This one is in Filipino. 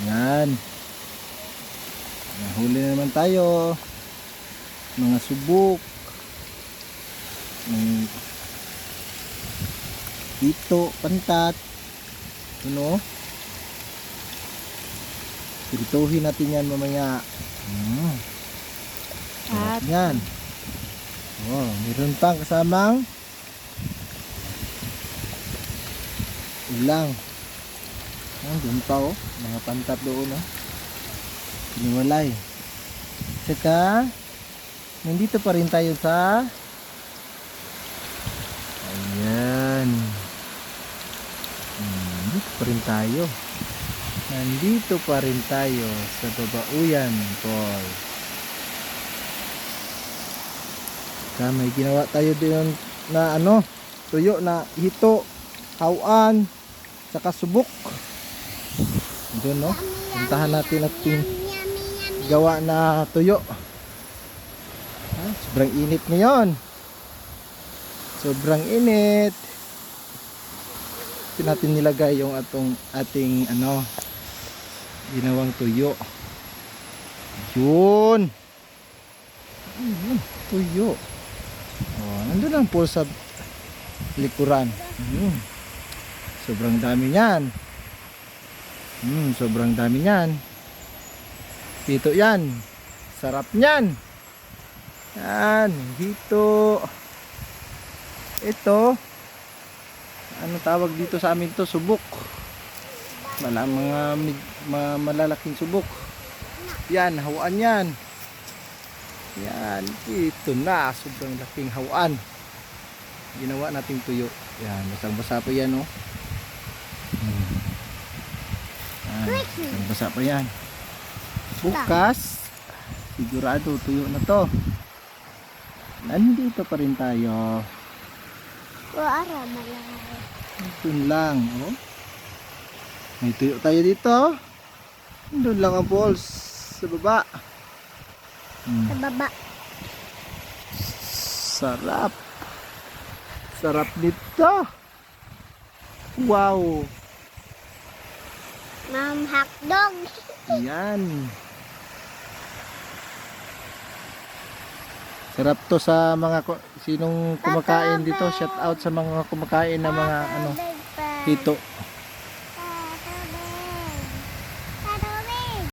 Yan. Nahuli na naman tayo. Mga subok. Ng ito, pantat. Ano? Pirituhin natin yan mamaya. Sarap yan. Oh, meron pang kasamang ulang. Doon pa oh, mga pantat doon oh. Piniwalay. Saka nandito pa rin tayo sa ayan. Nandito pa rin tayo. Nandito pa rin tayo sa Babauyan Falls. Saka may ginawa tayo doon na ano, tuyo na hito, hawan, saka subok. Doon no, puntahan natin at gawa na tuyo. Sobrang init ngayon. Sobrang init. Ito natin nilagay yung ating ano, ginawang tuyo. Yun. Tuyo. Oh, nandun ang pool sa likuran. Sobrang dami niyan. Sobrang dami niyan. Dito yan. Sarap niyan. Yan, dito. Ito. Ano tawag dito sa amin to? Subok. Mga malalaking subok. Yan, hawaan yan. Yan, ito na. Sobrang laking hawaan. Ginawa nating tuyo. Yan, basang-basa pa yan oh. Basang-basa pa yan. Bukas, sigurado tuyo na to. Nandito pa rin tayo. Doon lang oh. May tuyo tayo dito. Doon lang ang falls sa baba. Sa baba. Sarap. Sarap dito. Wow. Ma'am hotdog. Yan. Sarap to sa mga sinong kumakain dito. Shout out sa mga kumakain na mga ano, hito.